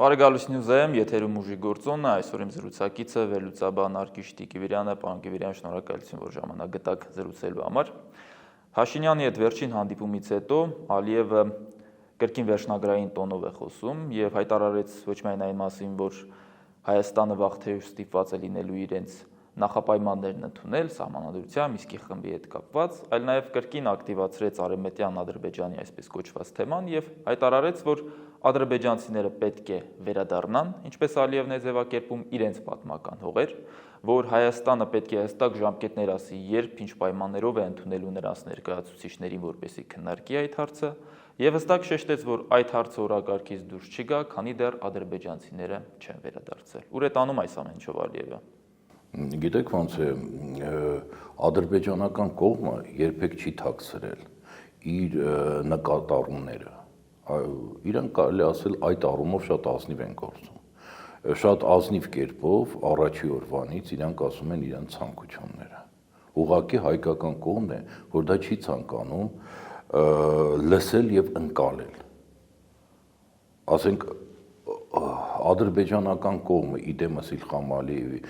Բարեկալուս նյուզեմ, եթերում ուժի գործոնը, այսօր իմ զրուցակիցը վերլուծաբան Արկիշ Տիկիվիրյանը, պարոն Կիվիրյան, շնորհակալություն, որ ժամանակ գտաք զրուցելու համար։ Փաշինյանի հետ վերջին հանդիպումից հետո Ալիևը կրկին վերջնագրային տոնով է խոսում եւ հայտարարեց ոչ միայն այն մասին, որ Հայաստանը վաղ թե ուշ ստիպված է լինելու իրենց նախապայմաններն ընդունել սահմանադրության Միսկի խմբի հետ կապված, այլ նաև կրկին ակտիվացրեց արևմտյան Ադրբեջանի այսպես կոչված թեման եւ հայտարարեց, որ ադրբեջանցիները պետք է վերադառնան, ինչպես Ալիևն է ձևակերպում, իրենց պատմական հողեր, որ Հայաստանը պետք է հստակ ժամկետներ ասի, երբ ինչ պայմաններով է ընդունելու նրանց ներկայացուցիչներին, որպեսզի քննարկի այդ հարցը, եւ հստակ շեշտեց, որ այդ հարցը օրակարգից դուրս չգա, քանի դեռ ադրբեջանցիները չեն վերադարձել։ Ուր է տանում այս ամեն ինչով Ալիևը։ Գիտեք ոնց է, ադրբեջանական կողմը երբեք չի թաքցրել իր նկատառումները։ Իրանք կարելի ասել այդ առումով շատ ազնիվ են գործում։ Շատ ազնիվ կերպով առաջի օրվանից իրանք ասում են իրենց ցանկությունները։ Ուղղակի հայկական կողմն է, որ դա չի ցանկանում լսել եւ ընկալել։ Ասենք ադրբեջանական կողմը իդեմս Իլխամ Ալիևի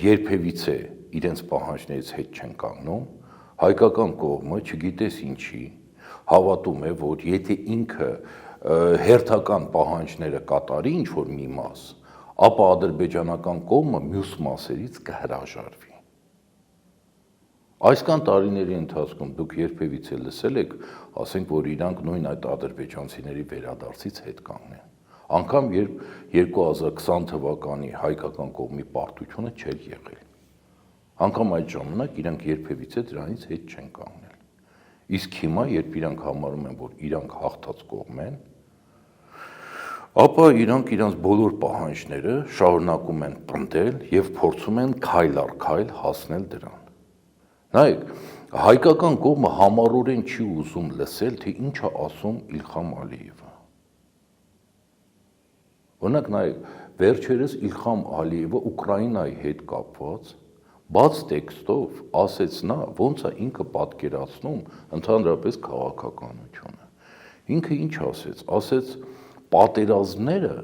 երբևիցե իրենց պահանջներից հետ չեն կանգնում, հայկական կողմը չգիտես ինչի հավատում է, որ եթե ինքը հերթական պահանջները կատարի ինչ-որ մի մաս, ապա ադրբեջանական կողմը մյուս մասերից կհրաժարվի։ Այսքան տարիների ընթացքում դուք երբևիցե լսել եք, ասենք, որ իրանք նույն այդ ադրբեջանցիների վերադարձից հետ կանգնեն։ Անգամ երբ 2020 թվականի հայկական կողմի պարտությունը չէր եղել։ Անգամ այդ ժամանակ իրանք երբևիցե դրանից հետ չեն կանգնել։ Իսկ հիմա, երբ իրանք համարում են, որ իրանք հաղթած կողմ են, ապա իրանք իրենց բոլոր պահանջները շարունակում են պնդել եւ փորձում են քայլ առ քայլ հասնել դրան։ Նայեք, հայկական կողմը համառորեն չի ուզում լսել, թե ինչ է ասում Իլխամ Ալիևը։ Օրինակ նայեք, վերջերս Իլխամ Ալիևը Ուկրաինայի հետ կապված բաց տեքստով ասեց նա, ոնց է ինքը պատկերացնում ընդհանրապես քաղաքականությունը։ Ինքը ինչ ասեց, ասեց պատերազմները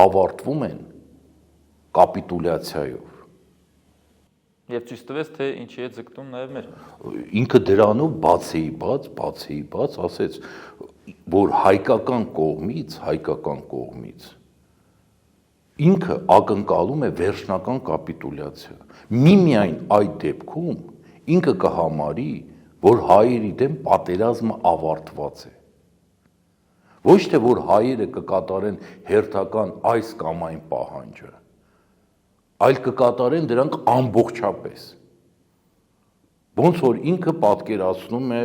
ավարտվում են կապիտուլյացիայով։ Եվ ցույց տվեց, թե ինչի է ձգտում նաև մեր։ Ինքը դրանով բացի բաց ասեց, որ հայկական կողմից ինքը ակնկալում է վերջնական կապիտուլյացիա։ Միմիայն այդ դեպքում ինքը կհամարի, որ հայերի դեմ պատերազմը ավարտված է։ Ոչ թե որ հայերը կկատարեն հերթական այս կամ այն պահանջը, այլ կկատարեն դրանք ամբողջապես։ Ոնց որ ինքը պատկերացնում է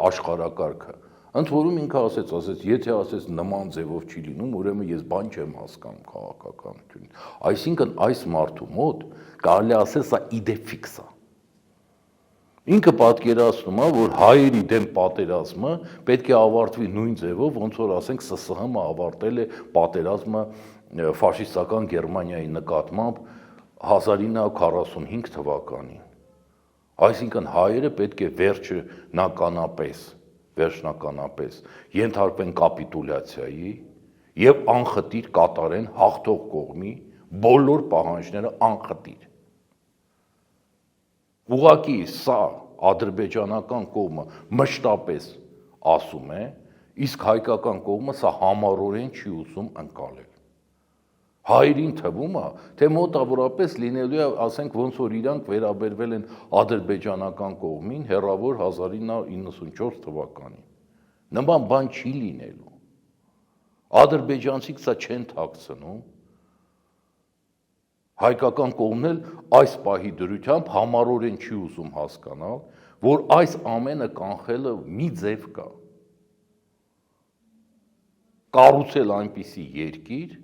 աշխարհակարգը։ Ընդ որում ինքը ասեց, եթե ասեց նման ձևով չի լինում, ուրեմն ես բան չեմ հասկանում քաղաքականությունից։ Այսինքն այս մարդու մոտ կարելի ասել սա իդե ֆիքս է։ Ինքը պատկերացնում է, որ հայերի դեմ պատերազմը պետք է ավարտվի նույն ձևով, ոնց որ ասենք ՍՍՀ-ը ավարտել է պատերազմը ֆաշիստական Գերմանիայի նկատմամբ 1945 թվականին։ Այսինքն հայերը պետք է վերջնականապես ենթարկվեն կապիտուլյացիայի եւ անխտիր կատարեն հաղթող կողմի բոլոր պահանջները անխտիր։ Ուղղակի սա ադրբեջանական կողմը մշտապես ասում է, իսկ հայկական կողմը սա համառորեն չի ուզում ընկալել։ Հայերին թվում է, թե մոտավորապես լինելու է, ասենք, ոնց որ իրանք վերաբերվել են ադրբեջանական կողմին հեռավոր 1994 թվականին։ Նման բան չի լինելու։ Ադրբեջանցիք սա չեն թաքցնում։ Հայկական կողմն էլ այս պահի դրությամբ համառորեն չի ուզում հասկանալ, որ այս ամենը կանխելը մի ձև կա։ Կառուցել այնպիսի երկիր,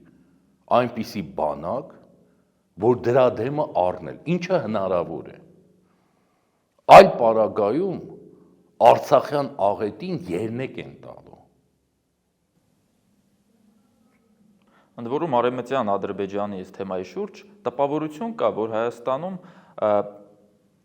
այնպիսի բանակ, որ դրա դեմը առնել, ինչը հնարավոր է։ Այլ պարագայում Արցախյան աղետին երնեք են տալու։ Ընդ որում արևմտյան Ադրբեջանի այս թեմայի շուրջ տպավորություն կա, որ Հայաստանում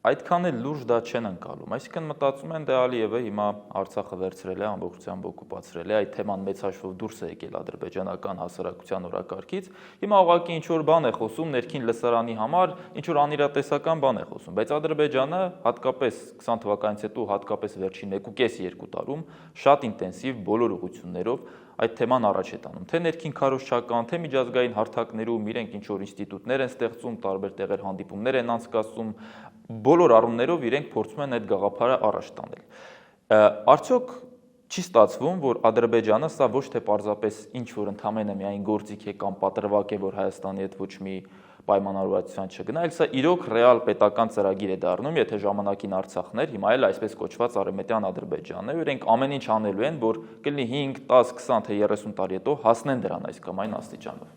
այդքան էլ լուրջ դա չեն ընկալում։ Այսինքն մտածում են դե Ալիևը հիմա Արցախը վերցրել է, ամբողջությամբ օկուպացրել է, այդ թեման մեծ հաշվով դուրս է եկել ադրբեջանական հասարակության օրակարգից։ Հիմա ուղղակի ինչ որ բան է խոսում ներքին լսարանի համար, ինչ որ անիրատեսական բան է խոսում, բայց Ադրբեջանը հատկապես 20 թվականից հետո, հատկապես վերջին 1.5-2 տարում շատ ինտենսիվ բոլոր ուղղություններով այդ թեման առաջ է տանում, թե ներքին քարոզչական, թե միջազգային հարթակներում իրենք ինչ որ ինստիտուտներ են ստեղծում, տարբեր տեղեր հանդիպումներ են անցկացում, բոլոր առումներով իրենք փորձում են այդ գաղափարը առաջ տանել։ Արդյոք չի ստացվում, որ Ադրբեջանը սա ոչ թե պարզապես ինչ որ ընդամենը միայն գործիք է կամ պատրվակ է, որ Հայաստանի հետ ոչ մի պայմանավորվածության չգնա, այլ սա իրոք ռեալ պետական ծրագիր է դառնում, եթե ժամանակին Արցախներ, հիմա էլ այսպես կոչված արևմտյան Ադրբեջանն է, ու իրենք ամեն ինչ անելու են, որ կլինի 5, 10, 20 թե 30 տարի հետո հասնեն դրան այս կամ այն աստիճանով։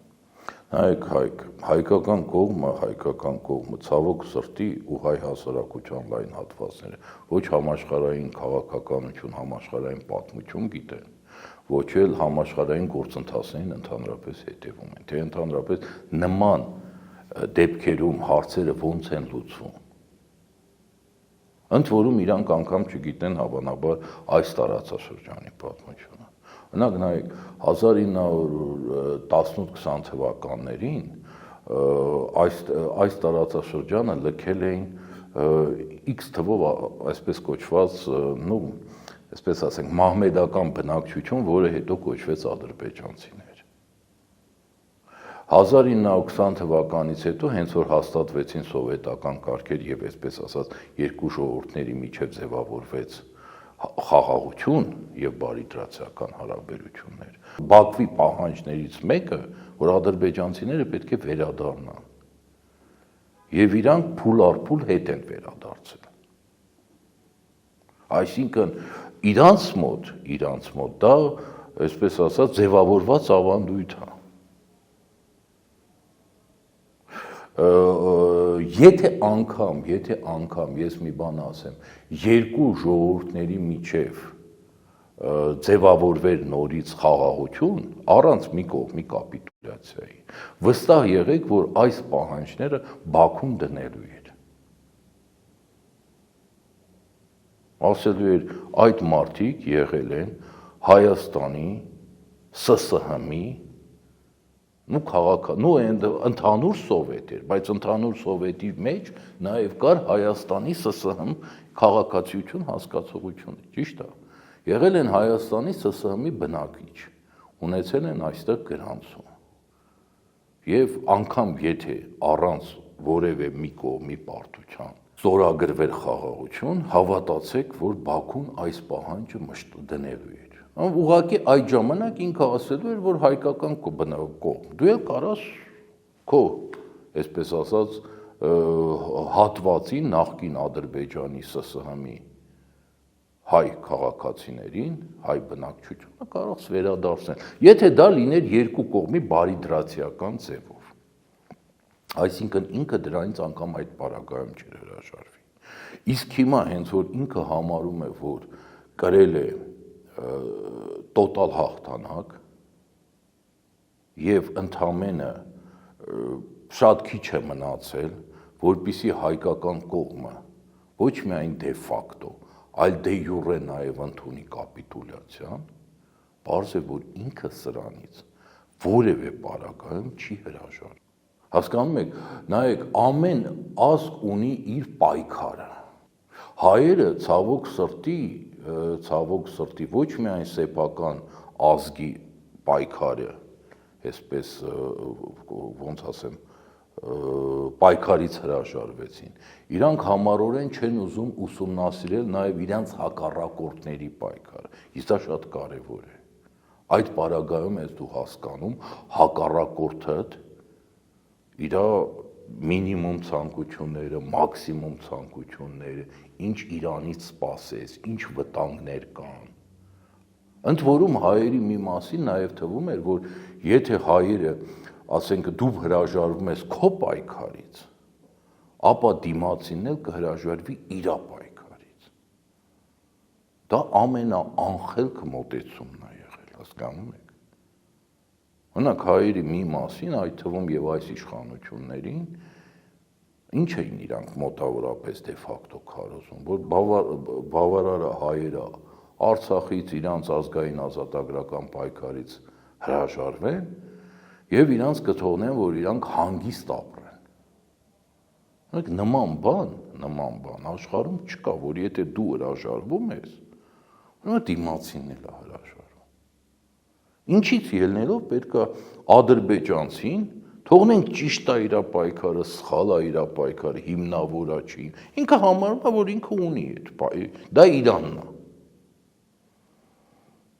Նայեք, հայկական կողմը ցավոք սրտի ու հայ հասարակության լայն հատվածները ոչ համաշխարհային քաղաքականություն, համաշխարհային պատմություն գիտեն, ոչ էլ համաշխարհային գործընթացներին ընդհանրապես հետևում են, թե ընդհանրապես նման դեպքերում հարցերը ոնց են լուծվում։ Ընդ որում իրանք անգամ չգիտեն հավանաբար այս տարածաշրջանի պատմությունը։ Օրինակ նայեք 1918-20 թվականներին այս տարածաշրջանը լքել էին X թվով այսպես կոչված, այսպես ասենք, մահմեդական բնակչություն, որը հետո կոչվեց ադրբեջանցիներ։ 1920 թվականից հետո հենց որ հաստատվեցին սովետական կարգեր եւ այսպես ասած երկու ժողովուրդների միջև ձևավորվեց խաղաղություն եւ բարիդրացիական հարաբերություններ։ Բաքվի պահանջներից մեկը, որ ադրբեջանցիները պետք է վերադառնան։ Եվ իրանք փուլ առ փուլ հետ են վերադարձել։ Այսինքն իրանց մոտ դա, այսպես ասած, ձևավորված ավանդույթ է։ Եթե անգամ ես մի բան ասեմ, երկու ժողովուրդների միջև ձևավորվեր նորից խաղաղություն, առանց մի կողմի կապիտուլյացիայի, վստահ եղեք, որ այս պահանջները Բաքուն դնելու էր։ Ասելու էր, այդ մարդիկ եղել են Հայաստանի, ՍՍՀՄ-ի, ընդհանուր սովետ էր, բայց ընդհանուր սովետի մեջ նաև կար Հայաստանի ՍՍՀՄ քաղաքացիություն հասկացողությունը, ճիշտ է։ Եղել են Հայաստանի ՍՍՀՄ-ի բնակիչ, ունեցել են այստեղ գրանցում։ Եվ անգամ եթե առանց որևէ մի կողմի պարտության ստորագրվեր խաղաղություն, հավատացեք, որ Բաքուն այս պահանջը դնելու էր։ Ուղղակի այդ ժամանակ ինքը ասելու էր, որ հայկական կողմ, դու էլ կարաս քո, այսպես ասած, հատվածի նախկին Ադրբեջանի ՍՍՀՄ-ի հայ քաղաքացիներին, հայ բնակչությունը կարողս վերադարձնել, եթե դա լիներ երկու կողմի բարիդրացիական ձևով։ Այսինքն ինքը դրանից անգամ այդ պարագայում չէր հրաժարվի։ Իսկ հիմա հենց որ ինքը համարում է, որ կրել է տոտալ հաղթանակ եւ ընդամենը շատ քիչ է մնացել, որպեսզի հայկական կողմը ոչ միայն դե ֆակտո, այլ դե յուրե նաեւ ընդունի կապիտուլյացիան, պարզ է, որ ինքը սրանից որևէ պարագայում չի հրաժարվում։ Հասկանում եք, նայեք, ամեն ազգ ունի իր պայքարը։ Հայերը ցավոք սրտի ոչ միայն սեփական ազգի պայքարը, այսպես ոնց ասեմ, պայքարից հրաժարվեցին։ Իրանք համառորեն չեն ուզում ուսումնասիրել նաև իրենց հակառակորդների պայքարը։ Իսկ դա շատ կարևոր է։ Այդ պարագայում ես դու հասկանում հակառակորդդ իր մինիմում ցանկությունները, մաքսիմում ցանկությունները, ինչ Իրանից սպասես, ինչ վտանգներ կան։ Ընդ որում հայերի մի մասին նաև թվում էր, որ եթե հայերը, ասենք, դու հրաժարվում ես քո պայքարից, ապա դիմացինն էլ կհրաժարվի իր պայքարից։ Դա ամենաանխելք մոտեցումն է եղել, հասկանում եք։ Օրինակ հայերի մի մասին, այդ թվում եւ այս իշխանություններին, Ինչ էին իրանք մոտավորապես դե ֆակտո քարոզում, որ բավարարը հայերը Արցախից իրանց ազգային ազատագրական պայքարից հրաժարվեն եւ իրանց կթողնեն, որ իրանք հանգիստ ապրեն։ Նման բան աշխարհում չկա, որ եթե դու հրաժարվում ես, ուրեմն դիմացինն էլ է հրաժարվում։ Ինչից ելնելով պետք է ադրբեջանցին թողնենք ճիշտ է իր պայքարը, սխալ է իր պայքարը, հիմնավորա չի։ Ինքը համարում է, որ ինքը ունի այդ, դա Իրանն է։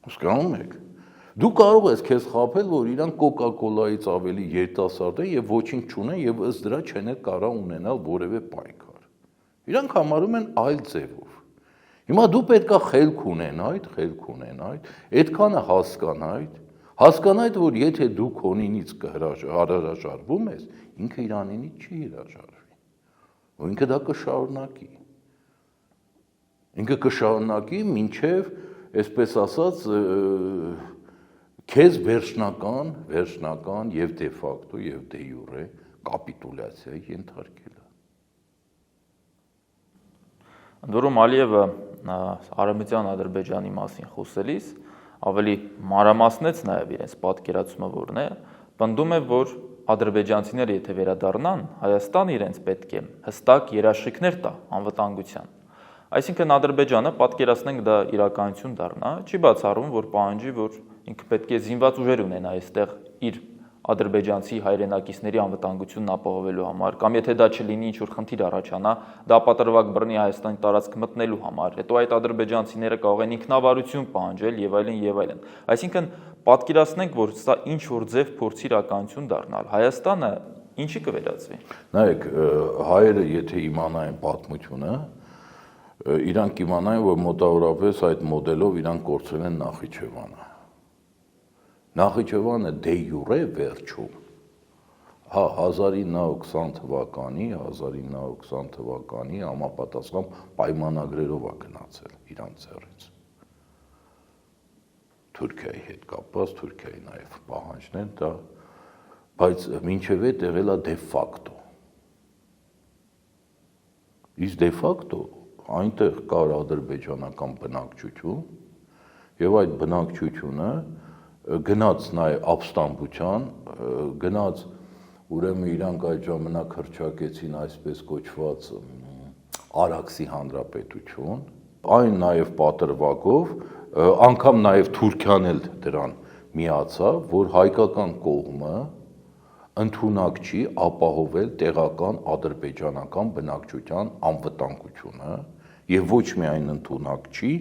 Հասկանում եք։ Դու կարող ես քեզ խաբել, որ իրան Coca-Cola-ից ավելի երիտասարդ է եւ ոչինչ չունեն եւ ըստ դրա չեն կարող ունենալ որևէ պայքար։ Իրանք համարում են այլ ձևով։ Հիմա դու պետքա խելք ունենայդ, այդքանը հասկանայդ, որ եթե դու քոնինից հրաժարվում ես, ինքը Իրանինից չի հրաժարվի։ Ու ինքը դա կշարունակի մինչև, այսպես ասած, քեզ վերջնական եւ դե ֆակտո եւ դե յուրե կապիտուլյացիայի ենթարկելը։ Ընդ որում Ալիևը Արևմտյան Ադրբեջանի մասին խոսելիս ավելի մանրամասնեց նաև իրենց պատկերացումը որն է, պնդում է, որ ադրբեջանցիները եթե վերադառնան, Հայաստանը իրենց պետք է հստակ երաշխիքներ տա անվտանգության։ Այսինքն Ադրբեջանը պատկերացնենք դա իրականություն դառնա, չի բացառում, որ պահանջի, որ ինքը պետք է զինված ուժեր ունենա այստեղ իր ադրբեջանցի հայրենակիցների անվտանգությունն ապահովելու համար, կամ եթե դա չլինի ինչ-որ խնդիր առաջանա, դա պատրվակ բռնի Հայաստանի տարածք մտնելու համար, հետո այդ ադրբեջանցիները կարող են ինքնավարություն պահանջել եւ այլն։ Այսինքն պատկերացնենք, որ սա ինչ-որ ձև փորձի իրականություն դառնալ, Հայաստանը ինչի կվերածվի։ Նայեք, հայերը եթե իմանային պատմությունը, իրանք իմանային, որ մոտավորապես այդ մոդելով իրանք կորցրել են Նախիջևանը։ Նախիջևանը դե յուրե վերջում, 1920 թվականի համապատասխան պայմանագրերով է գնացել իրանց ձեռից։ Թուրքիայի հետ կապված, Թուրքիայի նաև պահանջներ դա, բայց մինչև այդ եղել է դե ֆակտո։ Իսկ դե ֆակտո այնտեղ կար ադրբեջանական բնակչություն եւ այդ բնակչությունը գնաց նաև ապստամբության, գնաց ուրեմն իրանք այդ ժամանակ հռչակեցին այսպես կոչված Արաքսի հանրապետություն, այն նաև պատրվակով, անգամ նաև Թուրքիան էլ դրան միացավ, որ հայկական կողմը ընդունակ չի ապահովել տեղական ադրբեջանական բնակչության անվտանգությունը եւ ոչ միայն ընդունակ չի,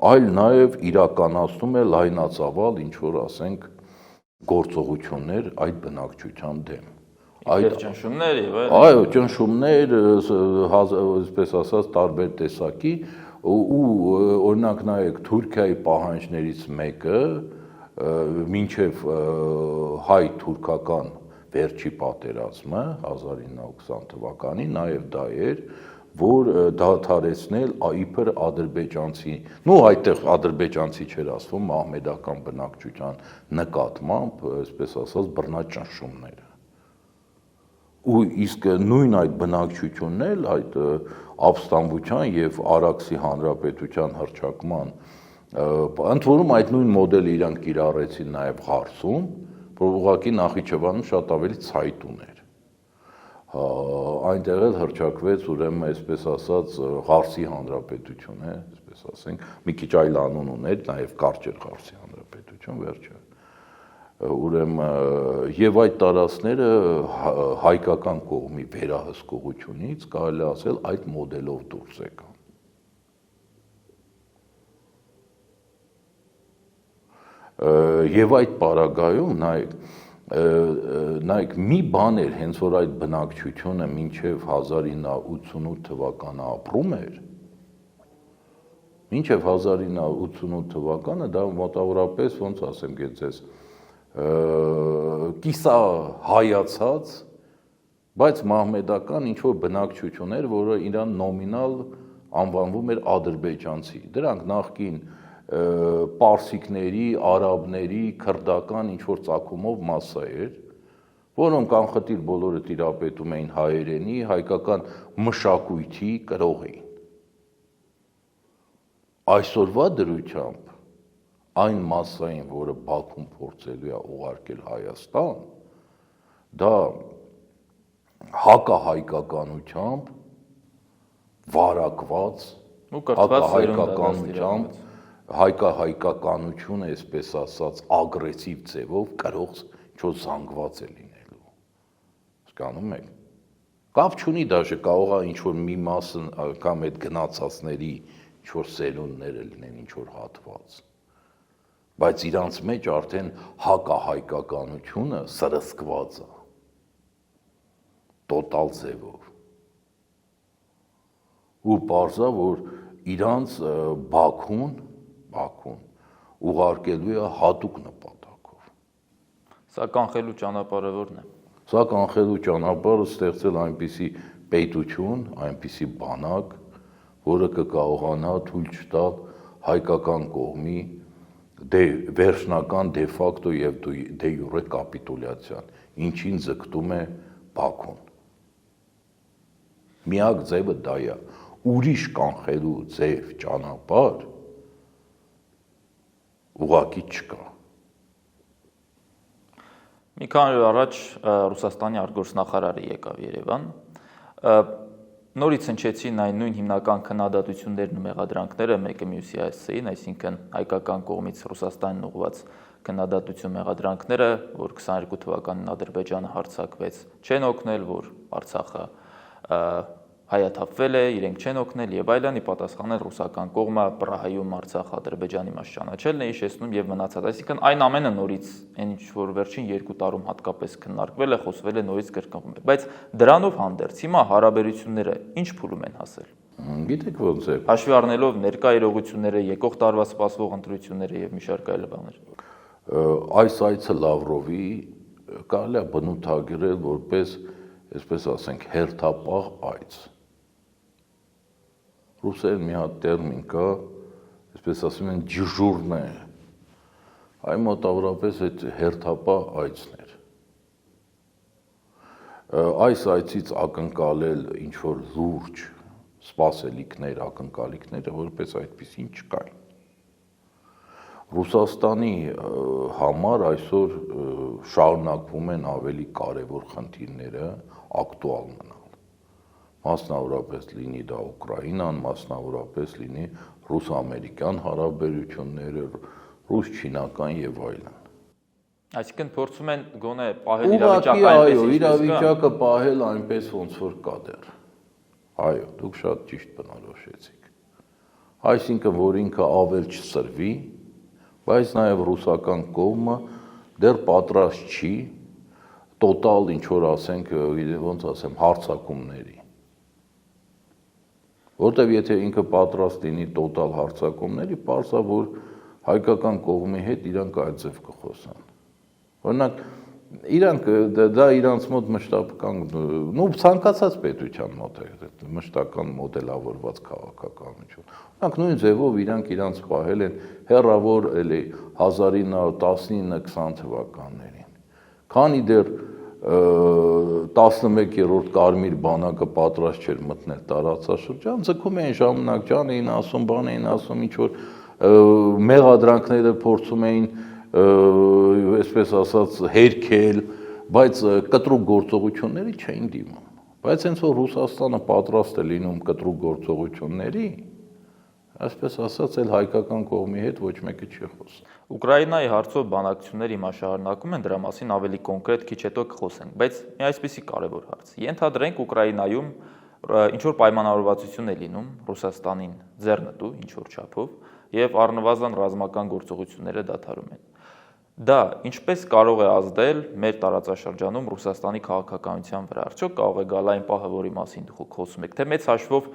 այլ նաև իրականացնում է լայնածավալ ինչ-որ ասենք գործողություններ այդ բնակչության դեմ։ Այդ ճնշումներ եւ այո, ճնշումներ, այսպես ասած, տարբեր տեսակի ու օրինակ նայեք Թուրքիայի պահանջներից մեկը մինչև հայ-թուրքական վերջի պատերազմը 1920 թվականին նաև դա էր, որ դադարեցնել իբր ադրբեջանցի, այդտեղ ադրբեջանցի չէր ասվում, մահմեդական բնակչության նկատմամբ, այսպես ասած, բռնաճնշումները։ Ու իսկ նույն այդ բնակչությունն էլ այդ ապստամբության եւ Արաքսի հանրապետության հռչակման ընդ որում այդ նույն մոդելը իրանք կիրառեցին նաև Ղարսում, որ ուղղակի Նախիջևանում շատ ավելի ցայտ ուներ։ Այնտեղ էլ հռչակվեց ուրեմն այսպես ասած Ղարսի հանրապետություն է, այսպես ասենք, մի քիչ այլ անուն ուներ, նաև կարճ էր Ղարսի հանրապետություն վերջը։ Ուրեմն եւ այդ տարածքները հայկական կողմի վերահսկողությունից կարելի ասել այդ մոդելով դուրս եկան։ Եվ այդ պարագայում նայեք մի բան էր, հենց որ այդ բնակչությունը մինչև 1988 թվականը ապրում էր, մինչև 1988 թվականը դա մոտավորապես ոնց ասեմ ձեզ կիսա հայացած, բայց մահմեդական ինչ-որ բնակչություն էր, որը իրան նոմինալ անվանվում էր ադրբեջանցի։ Դրանք նախկին պարսիկների, արաբների, քրդական ինչ-որ ծագումով մասսա էր, որոնք անխտիր բոլորը տիրապետում էին հայերենի, հայկական մշակույթի կրող էին։ Այսօրվա դրությամբ այն մասսային, որը Բաքուն փորձելու է ուղարկել Հայաստան, դա հակահայկականությամբ վարակված, հակահայկականությամբ հայկահայկականությունը, այսպես ասած, ագրեսիվ ձևով կրող ինչ-որ զանգված է լինելու։ Հասկանում եք։ Կապ չունի դաժե կարող է ինչ-որ մի մասը կամ այդ գնացածների ինչ-որ սերունդները լինեն, ինչ-որ հատված։ Բայց իրանց մեջ արդեն հակահայկականությունը սրսկված է տոտալ ձևով։ Ու պարզա, որ իրանց Բաքուն ուղարկելու է հատուկ նպատակով։ Սա կանխելու ճանապարհը ո՞րն է։ Սա կանխելու ճանապարհը ստեղծել այնպիսի պետություն, այնպիսի բանակ, որը կկարողանա թույլ չտալ հայկական կողմի վերջնական դե ֆակտո եւ դե յուրե կապիտուլյացիան, ինչին ձգտում է Բաքուն։ Միակ ձևը դա է, ուրիշ կանխելու ձև ճանապարհ ուղղակի չկա։ Մի քանի օր առաջ Ռուսաստանի արտգործնախարարը եկավ Երևան, նորից հնչեցին այն նույն հիմնական քննադատություններն ու մեղադրանքները մեկը մյուսի հասցեին, այսինքն հայկական կողմից Ռուսաստանին ուղղված քննադատություն մեղադրանքները, որ 22 թվականին Ադրբեջանը հարձակվեց, չեն օգնել, որ Արցախը հայաթափվել է, իրենք չեն օգնել եւ այլն, ի պատասխան ռուսական կողմը Պրահայում Արցախը Ադրբեջանի մաս ճանաչելն է հիշեցնում եւ մնացած, այսինքն այն ամենը նորից այն ինչ որ վերջին 2 տարում հատկապես քննարկվել է, խոսվել է, նորից կրկնվում է, բայց դրանով հանդերձ հիմա հարաբերությունները ինչ փուլում են հասել։ Գիտեք ոնց է։ Հաշվի առնելով ներկա իրողությունները, եկող տարվա սպասվող ընտրությունները եւ մի շարք այլ բաներ։ Այս այցը Լավրովի կարելի է բնութագրել որպես, այսպես ասենք, հերթապահ այց։ Ռուսերեն մի հատ տերմին կա, այսպես ասում են, դժուրնե։ Այն մոտավորապես այդ հերթապահ այցն էր։ Այս այցից ակնկալել ինչ-որ լուրջ սպասելիքներ, ակնկալիքները որպես այդպիսին չկային։ Ռուսաստանի համար այսօր շարունակվում են ավելի կարևոր խնդիրները ակտուալ մնալ։ Մասնավորապես լինի դա Ուկրաինան, մասնավորապես լինի ռուս-ամերիկյան հարաբերությունները, ռուս-չինական եւ այլն։ Այսինքն փորձում են գոնե պահել իրավիճակը այնպես, այո, իրավիճակը պահել այնպես, ոնց որ կա դեռ։ Այո, դուք շատ ճիշտ բնորոշեցիք։ Այսինքն, որ ինքը ավել չսրվի, բայց նաեւ ռուսական կողմը դեռ պատրաստ չի տոտալ ինչ որ ասենք, ոնց ասեմ, հարձակումների։ Որտեւ եթե ինքը պատրաստ լինի տոտալ հարձակումների, պարզ է, որ հայկական կողմի հետ իրանք այդ ձև կխոսան։ Օրինակ, իրանք դա իրանց մոտ մշտական, նո ցանկացած պետության մոտ է մշտական մոդելավորված քաղաքականություն։ Օրինակ նույն ձևով իրանք իրանց պահել են հեռավոր էլի 1919-20 թվականներին։ Քանի դեռ 11-րդ կարմիր բանակը պատրաստ չէր մտնել տարածաշրջան, ձգում էին ժամանակ, ջան էին ասում, բան էին ասում, ինչ որ մեղադրանքները փորձում էին, այսպես ասած, հերքել, բայց կտրուկ գործողությունների չէին դիմում։ Բայց հենց որ Ռուսաստանը պատրաստ է լինում կտրուկ գործողությունների, այսպես ասած, էլ հայկական կողմի հետ ոչ մեկը չի խոսում։ Ուկրաինայի հարցով բանակցությունները հիմա շարունակում են, դրա մասին ավելի կոնկրետ քիչ հետո կխոսենք, բայց մի այսպիսի կարևոր հարց։ Ենթադրենք Ուկրաինայում ինչ որ պայմանավորվածություն է լինում Ռուսաստանին ձեռնտու ինչ որ չափով եւ առնվազն ռազմական գործողությունները դադարում են։ Դա ինչպես կարող է ազդել մեր տարածաշրջանում Ռուսաստանի քաղաքականության վրա։ Արդյոք կարող է գալ այն պահը, որի մասին դուք խոսում եք, թե մեծ հաշվով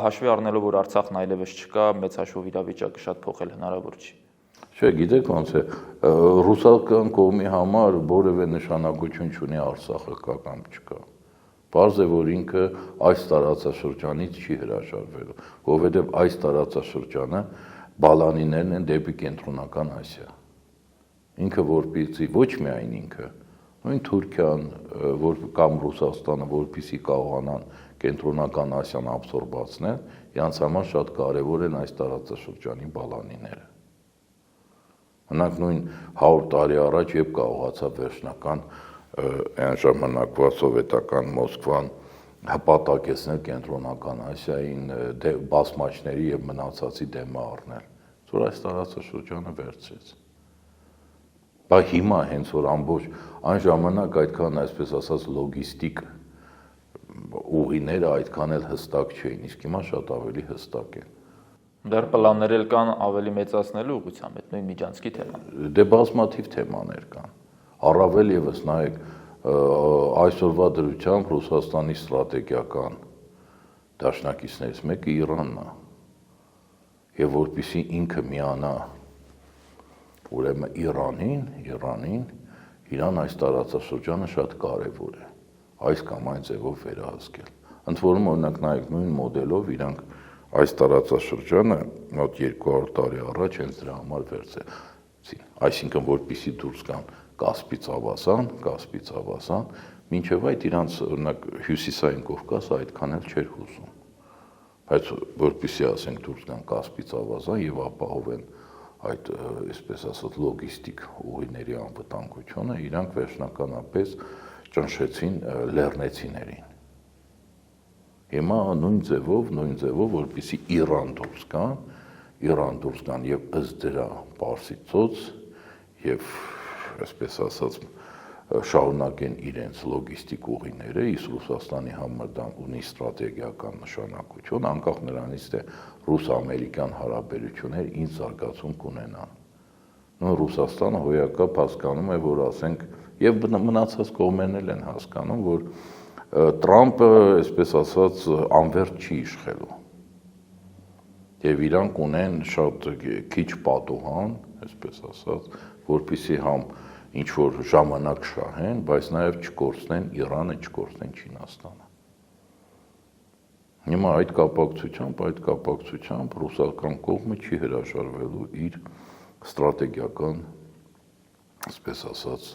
հաշվի առնելով, որ Արցախն այլևս չկա, մեծ հաշվով իրավիճակը շատ փոխել հնարավոր չի։ Չէ, գիտեք ոնց է, ռուսական կողմի համար որևէ նշանակություն չունի Արցախը կա կամ չկա։ Պարզ է, որ ինքը այս տարածաշրջանից չի հրաժարվելու, որովհետև այս տարածաշրջանը բալանիներն են դեպի կենտրոնական Ասիա։ Ինքը որպեսզի ոչ միայն ինքը, նույն Թուրքիան, որ կամ Ռուսաստանը, որպեսզի կարողանան կենտրոնական Ասիան աբսորբացնել, իրանց համար շատ կարևոր են այս տարածաշրջանի բալանիները։ Մնանք նույն 100 տարի առաջ, երբ կարողացավ վերջնական այն ժամանակվա սովետական Մոսկվան հպատակեցնել կենտրոնական Ասիային բազմաճների եւ մնացածի դեմը առնել, որ այս տարածաշրջանը վերցրեց։ Բայց հիմա հենց որ ամբողջ այն ժամանակ այդքան այսպես ասած լոգիստիկ ուղիները այդքան էլ հստակ չէին, իսկ հիմա շատ ավելի հստակ են։ Դեռ պլաններ էլ կան ավելի մեծացնելու ուղղությամբ այդ նույն Միջանցքի թեման։ Դե բազմաթիվ թեմաներ կան։ Առավել եւս նայեք այսօրվա դրությամբ Ռուսաստանի ստրատեգիական դաշնակիցներից մեկը Իրանն է։ Եվ որպեսզի ինքը միանա ուրեմն Իրանին, Իրան այս տարածաշրջանը շատ կարևոր է, այս կամ այն ձևով վերահսկել։ Ընդ որում օրինակ նայեք նույն մոդելով իրանք այս տարածաշրջանը մոտ 200 տարի առաջ հենց դրա համար վերցրեցին, այսինքն որպեսզի դուրս գան Կասպից ավասան, մինչև այդ իրանց օրինակ հյուսիսային Կովկասը այդքան էլ չէր հուզում, բայց որպեսզի ասենք դուրս գան Կասպից ավազան եւ ապահովեն այդ այսպես ասած լոգիստիկ ուղիների անվտանգությունը, իրանք վերջնականապես ճնշեցին լեռնեցիներին։ Հիմա նույն ձևով, որպեսզի Իրան դուրս գան եւ ըստ դրա Պարսից ծոց եւ այսպես ասած շարունակեն իրենց լոգիստիկ ուղիները, իսկ Ռուսաստանի համար դա ունի ստրատեգիական նշանակություն, անկախ նրանից թե ռուս-ամերիկյան հարաբերություններ ինչ զարգացում կունենան։ Նույն Ռուսաստանը հոյակապ հասկանում է, որ ասենք եւ մնացած կողմերն էլ են հասկանում, որ Տրամպը, այսպես ասած, անվերջ չի իշխելու։ Եվ իրանք ունեն շատ քիչ պատուհան, այսպես ասած, որպեսզի համ ինչ որ ժամանակ շահեն, բայց նաև չկորցնեն Իրանը, չկորցնեն Չինաստանը։ Հիմա այդ կապակցությամբ ռուսական կողմը չի հրաժարվելու իր ստրատեգիական, այսպես ասած,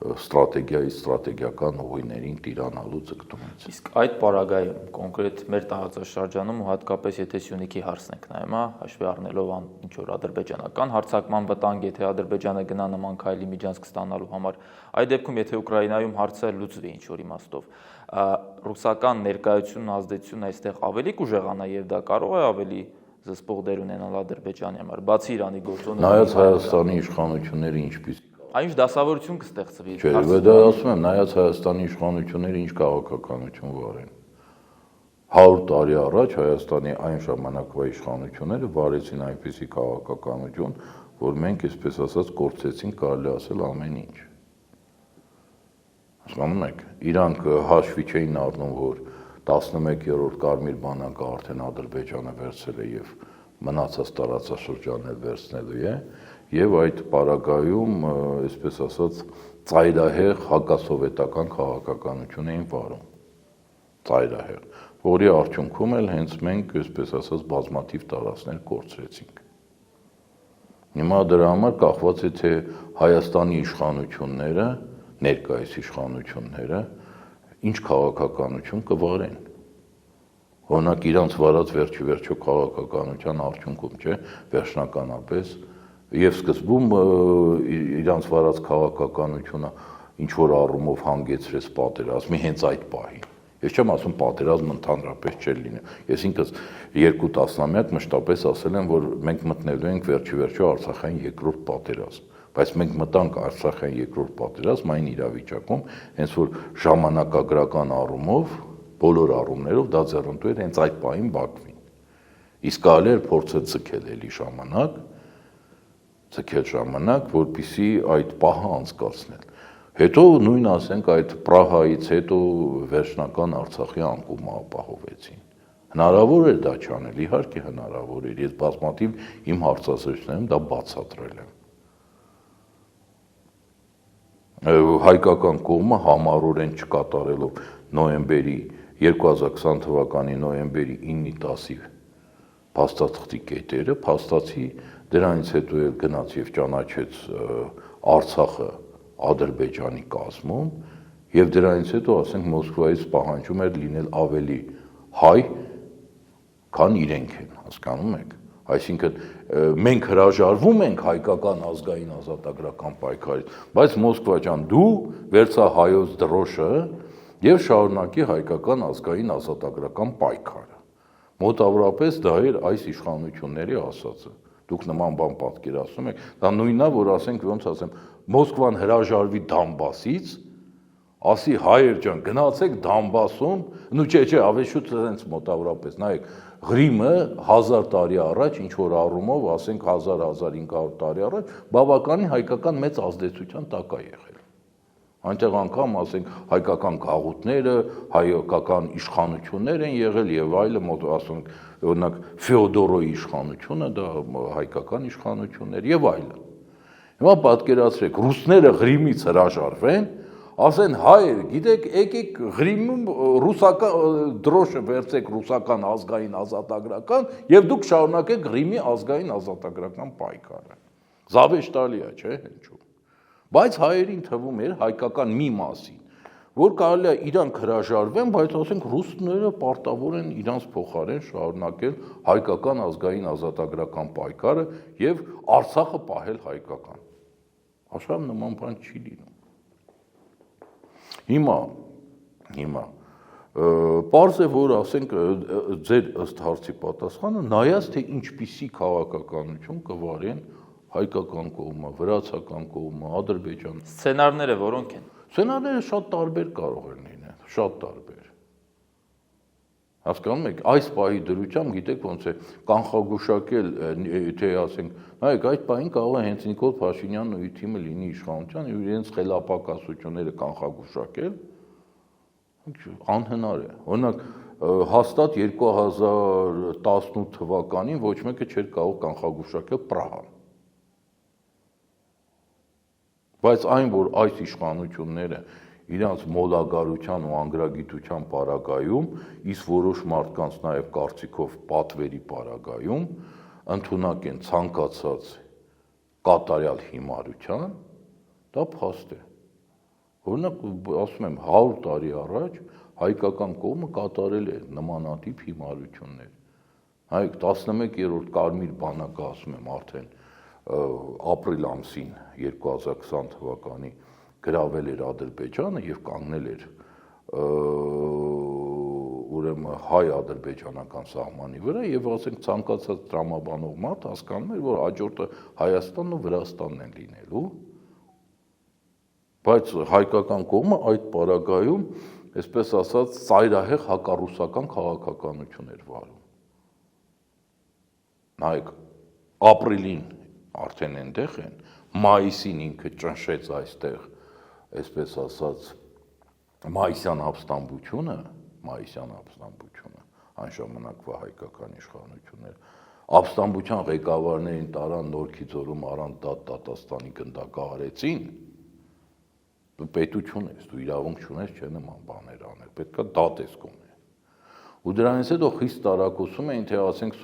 ստրատեգիական ուղիներին տիրանալու ձգտումից։ Իսկ այդ պարագայում կոնկրետ մեր տարածաշրջանում ու հատկապես եթե Սյունիքի հարցն ենք նայում, հաշվի առնելով ինչ որ ադրբեջանական հարձակման վտանգ, եթե Ադրբեջանը գնա նման քայլի Միջանցք ստանալու համար, այդ դեպքում եթե Ուկրաինայում հարցը լուծվի ինչ որ իմաստով, ռուսական ներկայությունն ազդեցությունն այստեղ ավելի կուժեղանա եւ դա կարող է ավելի զսպող դեր ունենալ Ադրբեջանի համար, բացի Իրանի գործոնը։ Նայած Հայաստանի իշխանությունները ինչպես Այնիշ դասավորություն կստեղծվի։ Չէ, դա ասում եմ, նայած Հայաստանի իշխանությունները ինչ քաղաքականություն վարեն։ 100 տարի առաջ Հայաստանի այն ժամանակվա իշխանությունները վարեցին այնպիսի քաղաքականություն, որ մենք այսպես ասած կորցրեցինք, կարելի ասել ամեն ինչ։ Հասկանում եք, իրանք հաշվի չէին առնում, որ 11-րդ Կարմիր բանակը արդեն Ադրբեջանը վերցրել է եւ մնացած տարածաշրջաններ վերցնելու է, եւ այդ պարագայում, այսպես ասած, ծայրահեղ հակասովետական քաղաքականություն էին վարում։ Ծայրահեղ, որի արդյունքում էլ հենց մենք, այսպես ասած, բազմաթիվ տարածքներ կորցրեցինք։ Հիմա դրա համար կախված է թե Հայաստանի իշխանությունները, ներկայիս իշխանությունները ինչ քաղաքականություն կվարեն։ Օրինակ իրանց վարած վերջիվերջո քաղաքականության արդյունքում, չէ, վերջնականապես եւ սկզբում իրանց վարած քաղաքականությունը ինչ որ առումով հանգեցրեց պատերազմի հենց այդ պահին։ Ես չեմ ասում պատերազմը ընդհանրապես չէր լինի։ Ես ինքս 2 տասնամյակ մշտապես ասել եմ, որ մենք մտնելու ենք վերջիվերջո Արցախային երկրորդ պատերազմ, բայց մենք մտանք Արցախային երկրորդ պատերազմ այն իրավիճակում, հենց որ ժամանակագրական առումով, բոլոր առումներով դա ձեռնտու էր հենց այդ պահին Բաքվին։ Իսկ կարելի էր փորձել ձգել ժամանակ, որպեսզի այդ պահը անցկացնել։ Հետո նույն ասենք այդ Պրահայից հետո վերջնական Արցախի անկումը ապահովեցին։ Հնարավոր էր դա չանել, իհարկե հնարավոր էր, ես բազմաթիվ իմ հարցազրույցներում դա բացատրել եմ։ Հայկական կողմը համառորեն չկատարելով նոյեմբերի 2020 թվականի նոյեմբերի 9-10-ի փաստաթղթի կետերը, փաստացի դրանից հետո էլ գնաց եւ ճանաչեց Արցախը Ադրբեջանի կազմում եւ դրանից հետո ասենք Մոսկվայից պահանջում էր լինել ավելի հայ, քան իրենք են, հասկանում եք։ Այսինքն մենք հրաժարվում ենք հայկական ազգային ազատագրական պայքարից, բայց Մոսկվա ջան դու վերցա հայոց դրոշը եւ շարունակի հայկական ազգային ազատագրական պայքարը։ Մոտավորապես դա էր այս իշխանությունների ասածը։ Դուք նման բան պատկերացնում եք, դա նույնն է, որ ասենք ոնց ասեմ, Մոսկվան հրաժարվի Դոնբասից, ասի հայեր ջան, գնացեք Դոնբասում, ավելի շուտ այնց մոտավորապես, նայեք, Ղրիմը 1000 տարի առաջ, ինչ որ առումով, ասենք 1000-1500 տարի առաջ, բավականին հայկական մեծ ազդեցության տակ է եղել։ Այնտեղ անգամ, ասենք, հայկական գաղութները, հայկական իշխանություններ են եղել եւ այլը, ասենք, օրինակ Ֆեոդորոյի իշխանությունը դա հայկական իշխանություններ եւ այլը։ Հիմա պատկերացրեք, ռուսները Ղրիմից հրաժարվեն, ասեն հայեր, գիտեք, եկեք Ղրիմում ռուսական դրոշը վերցեք ռուսական ազգային ազատագրական եւ դուք շարունակեք Ղրիմի ազգային ազատագրական պայքարը։ Զավեշտալի է, չէ՞, հնչում։ Բայց հայերին թվում էր հայկական մի մասին, որ կարելի է իրանք հրաժարվեն, բայց ասենք ռուսները պարտավոր են իրանց փոխարեն շարունակել հայկական ազգային ազատագրական պայքարը եւ Արցախը պահել հայկական։ Աշխարհում նման բան չի լինում։ Հիմա պարզ է, որ ասենք ձեր ըստ հարցի պատասխանը նայած թե ինչպիսի քաղաքականություն կվարեն հայկական կողմը, վրացական կողմը, Ադրբեջանը։ Սցենարները որոնք են։ Սցենարները շատ տարբեր կարող են լինել, շատ տարբեր։ Հասկանում եք, այս պահի դրությամբ գիտեք ոնց է կանխագուշակել, թե ասենք, նայեք, այդ պահին կարող է հենց Նիկոլ Փաշինյանն ու իր թիմը լինի իշխանության եւ իրենց խելապակասությունները կանխագուշակել, անհնար է։ Օրինակ, հաստատ 2018 թվականին ոչ մեկը չէր կարող կանխագուշակել Պրահան։ Բայց այն, որ այս իշխանությունները իրանց մոլագարության ու անգրագիտության պարագայում, իսկ որոշ մարդկանց նաև կարծիքով պատվերի պարագայում, ընդունակ են ցանկացած կատարյալ հիմարության, դա փաստ է։ Օրինակ, ասում եմ, 100 տարի առաջ հայկական կողմը կատարել է նմանատիպ հիմարություններ։ Հայք 11-րդ Կարմիր բանակը, ասում եմ, արդեն ապրիլ ամսին 2020 թվականի գրավել էր Ադրբեջանը եւ կանգնել էր ուրեմն հայ-ադրբեջանական սահմանի վրա եւ ասենք ցանկացած տրամաբանող մարդ հասկանում էր, որ հաջորդը Հայաստանն ու Վրաստանն են լինելու, բայց հայկական կողմը այդ պարագայում, այսպես ասած, ծայրահեղ հակառուսական քաղաքականություն էր վարում։ Նայեք, ապրիլին արդեն այնտեղ են, մայիսին ինքը ճնշեց այստեղ, այսպես ասած, մայիսյան ապստամբությունը, այն ժամանակվա հայկական իշխանությունները, ապստամբության ղեկավարներին տարան Նորքի ձորում առան Դատաստանի գնդակը արեցին, դու պետություն ես, դու իրավունք չունես, չէ նման բաներ անել, պետք է դատես կոնել։ Ու դրանից հետո խիստ տարակուսում էին, թե ասենք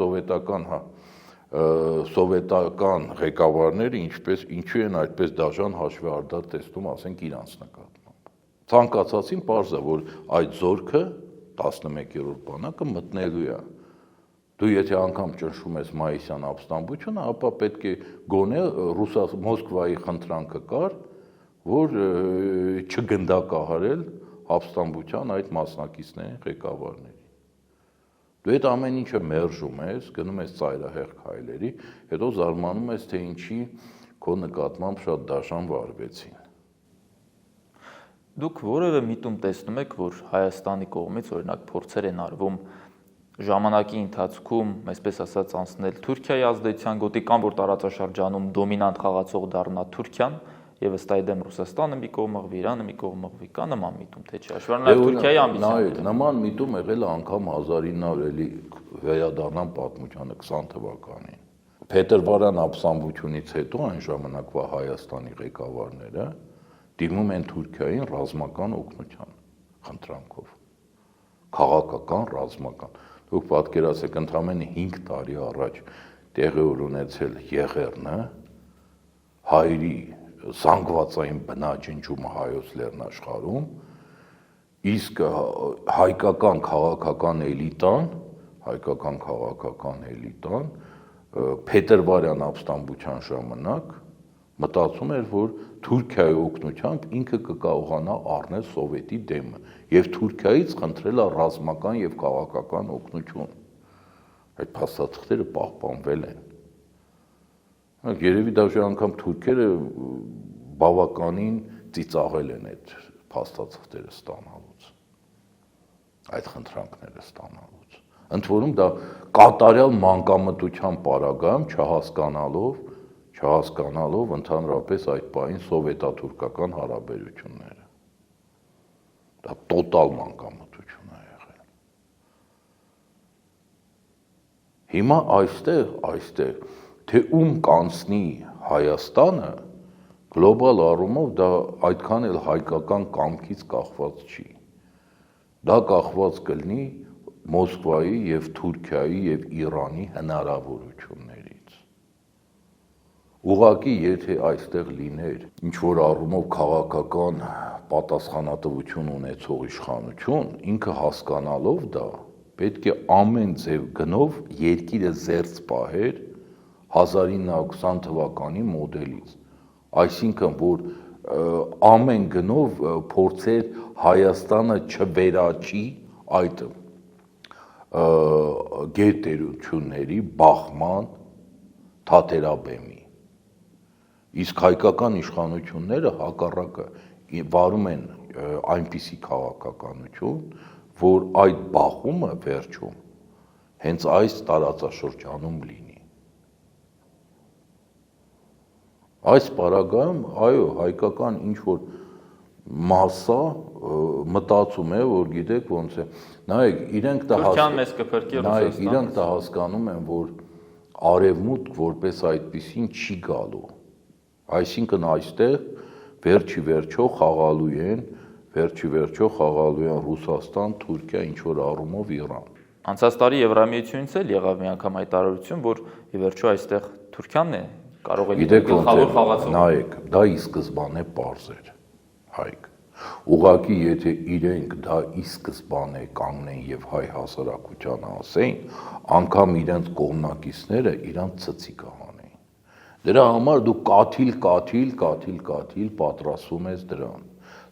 սովետական ղեկավարները ինչու են այդպես դաժան հաշվեհարդար տեսնում, ասենք իրանց նկատմամբ։ Ցանկացածին պարզ է, որ այդ զորքը 11-րդ բանակը մտնելու է։ Դու եթե անգամ ճնշում ես մայիսյան ապստամբությունը, ապա պետք է գոնե Մոսկվայի խնդրանքը կար, որ չգնդակահարել ապստամբության այդ մասնակիցներին, ղեկավարներին։ Դու այդ ամեն ինչը մերժում ես, գնում ես ծայրահեղ քայլերի, հետո զարմանում ես, թե ինչի քո նկատմամբ շատ դաշան վարվեցին։ Դուք որևէ միտում տեսնում եք, որ Հայաստանի կողմից օրինակ փորձեր են արվում ժամանակի ընթացքում, այսպես ասած, անցնել Թուրքիայի ազդեցության գոտի կամ որ տարածաշրջանում դոմինանտ խաղացող դառնա Թուրքիան, եւ ըստ այդմ Ռուսաստանը մի կողմ մղվի, Իրանը մի կողմ մղվի, կա նման միտում, թե չէ, աշխարհում Թուրքիայի ամբիցիաներ։ Նման միտում եղել է անգամ 1900-ելի վերադառնան պատմությանը 20 թվականին։ Փետրվարյան ապստամբությունից հետո այն ժամանակվա Հայաստանի ղեկավարները դիմում են Թուրքիային ռազմական օգնության խնդրանքով։ Քաղաքական, ռազմական։ Դուք պատկերացրեք, ընդամենը 5 տարի առաջ տեղի ունեցել եղերնը հայերի զանգվածային բնաջնջումը հայոց լեռնաշխարհում, իսկ հայկական քաղաքական էլիտան փետրվարյան ապստամբության ժամանակ մտածում էր, որ Թուրքիայի օգնությամբ ինքը կկարողանա առնել սովետի դեմը եւ Թուրքիայից խնդրել է ռազմական եւ քաղաքական օգնություն։ Այդ փաստաթղթերը պահպանվել են։ Երևի դաժե անգամ թուրքերը բավականին ծիծաղել են այդ փաստաթղթերը ստանալուց, այդ խնդրանքները ստանալուց։ Ընդ որում դա կատարյալ մանկամտության պարագայում չհասկանալով ընդհանրապես այդ պահին սովետա-թուրքական հարաբերությունները։ Դա տոտալ մանկամտություն է եղել։ Հիմա այստեղ թե ում կանցնի Հայաստանը գլոբալ առումով դա այդքան էլ հայկական կամքից կախված չի։ Դա կախված կլինի Մոսկվայի եւ Թուրքիայի եւ Իրանի հնարավորություններից։ Ուղղակի եթե այստեղ լիներ ինչ որ առումով քաղաքական պատասխանատվություն ունեցող իշխանություն, ինքը հասկանալով դա պետք է ամեն ձև գնով երկիրը զերծ պահեր 1920 թվականի մոդելից, այսինքն որ ամեն գնով փորձեր Հայաստանը չվերաճի այդ գերտերությունների բախման թատերաբեմի։ Իսկ հայկական իշխանությունները հակառակը վարում են այնպիսի քաղաքականություն, որ այդ բախումը վերջում հենց այս տարածաշրջանում լինի։ Այս պարագայում, այո, հայկական ինչ-որ մասսա մտածում է, որ գիտեք ոնց է, նայեք, իրենք դա հասկանում են, որ արևմուտք որպես այդպիսին չի գալու, այսինքն այստեղ վերջի վերջո խաղալու են Ռուսաստան, Թուրքիա, ինչ-որ առումով Իրան։ Անցած տարի Եվրամիությունից էլ եղավ մի անգամ հայտարարություն, որ ի վերջո այստեղ Թուրքիան է կարող է գլխավոր խաղացող։ Նայեք, դա ի սկզբանե պարզ էր, Հայկ։ Ուղղակի եթե իրենք դա ի սկզբանե կանգնեն եւ հայ հասարակությանը ասեին, անգամ իրենց կողմնակիցները իրանց ցծի կհանեին։ Դրա համար դու կաթիլ պատրաստում ես դրան։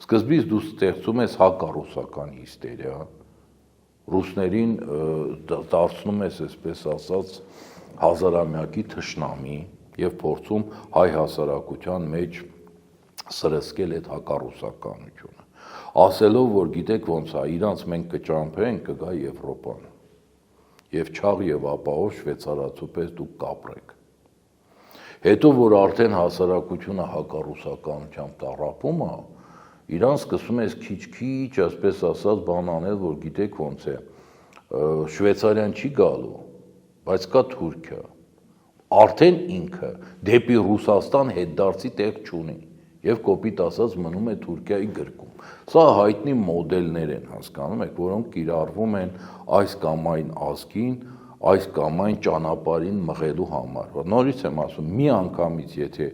Սկզբից դու ստեղծում ես հակառուսական հիստերիա, ռուսներին դարձնում ես, այսպես ասած, հազարամյակի թշնամի եւ փորձում հայ հասարակության մեջ սրսկել այդ հակառուսականությունը, ասելով, որ գիտեք ոնց է, իրանց մենք կճամփենք, կգա Եվրոպան, եւ չաղ եւ ապահով շվեյցարացու պես դուք կապրեք։ Հետո որ արդեն հասարակությունը հակառուսականությամբ տառապում է, իրան սկսում ես քիչ, այսպես ասած, բան անել, որ գիտեք ոնց է, Շվեյցարիան չի գալու, բայց կա Թուրքիա, արդեն ինքը դեպի Ռուսաստան հետդարձի տեղ չունի եւ կոպիտ ասած մնում է Թուրքիայի գրկում։ Սա հայտնի մոդելներ են, հասկանում եք, որոնք կիրառվում են այս կամ այն ազգին, այս կամ այն ճանապարհին մղելու համար։ Նորից եմ ասում, մի անգամից եթե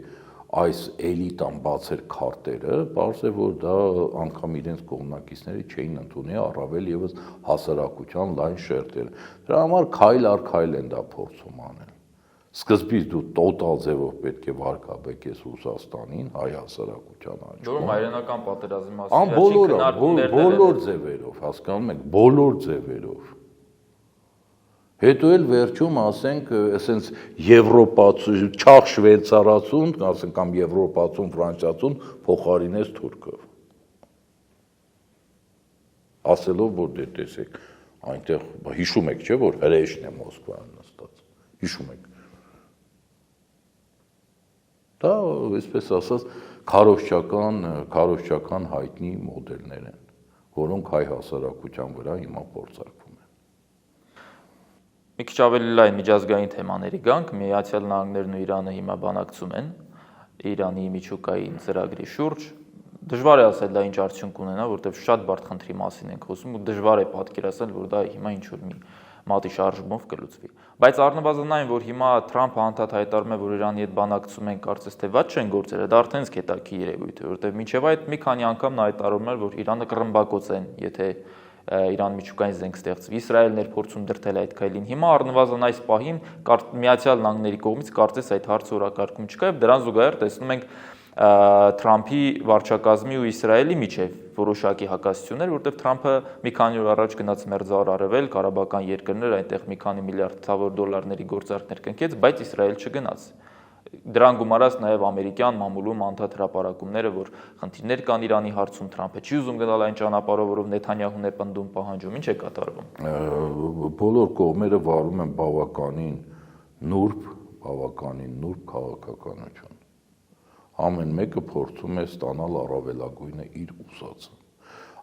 այս էլիտան բացեր քարտերը, բարձր է, որ դա անգամ իրենց կողմնակիցները չէին ընդունի, առավել եւս հասարակության լայն շերտերը։ Դրա համար քայլ առ քայլ են դա փորձում անել։ Սկզբից դու տոտալ ձևով պետք է վարկաբեկես Ռուսաստանին, հայ հասարակության աչքում։ Որում հայրենական պատերազմի մասին բոլոր ձևերով, հասկանում եք, բոլոր ձևերով։ Հետո էլ վերջում ասենք, ասենց եվրոպացու, չաղ շվեյցարացուն, ասենք կամ եվրոպացուն, ֆրանսիացուն փոխարինես թուրքով։ Ասելով, որ դե տեսեք, այնտեղ հիշում եք, չէ՞, որ հրեշն է Մոսկվայում նստած։ Հիշում եք։ Դա, այսպես ասած, քարոզչական հայտնի մոդելներ են, որոնք հայ հասարակության վրա հիմա փորձարկվում են։ Մի քիչ ավելի լայն միջազգային թեմաների գանք, Միացյալ Նահանգներն ու Իրանը հիմա բանակցում են Իրանի միջուկային ծրագրի շուրջ։ Դժվար է ասել դա ինչ արդյունք կունենա, որովհետև շատ բարդ խնդրի մասին ենք խոսում ու դժվար է պատկերացնել, որ դա հիմա ինչ որ մի մատի շարժումով կլուծվի։ Բայց առնվազն այն, որ հիմա Թրամփը անդադ հայտարարում է, որ Իրանի հետ բանակցում են, կարծես թե ված չեն գործել, դա արդեն սկետակի երևույթ է, որովհետև մինչև այդ մի քանի անգամ նա հայտարարում էր, որ Իրանը կռմբակոց են, եթե Իրան միջուկային զենք ստեղծվի, Իսրայելն էր փորձում դրդել այդ քայլին։ Հիմա առնվազն այս պահին Միացյալ Նահանգների կողմից կարծես այդ հարցը օրակարգում չկա, եւ դրան զուգահեռ տեսնում ենք Թրամփի վարչակազմի ու Իսրայելի միջև որոշակի հակասություններ, որտեղ Թրամփը մի քանի օր առաջ գնաց Մերձավոր Արևելք, արաբական երկրներ, այնտեղ մի քանի միլիարդավոր դոլարների գործարքներ կնքեց, բայց Իսրայել չգնաց։ Դրան գումարած նաև ամերիկյան մամուլում անդադ հրապարակումները, որ խնդիրներ կան Իրանի հարցում, Թրամփը չի ուզում գնալ այն ճանապարհով, որով Նեթանյահուն է պնդում, պահանջում, ինչ է կատարվում։ Բոլոր կողմերը վարում են բավականին նուրբ քաղաքականություն։ Ամեն մեկը փորձում է ստանալ առավելագույնը իր ուզածը։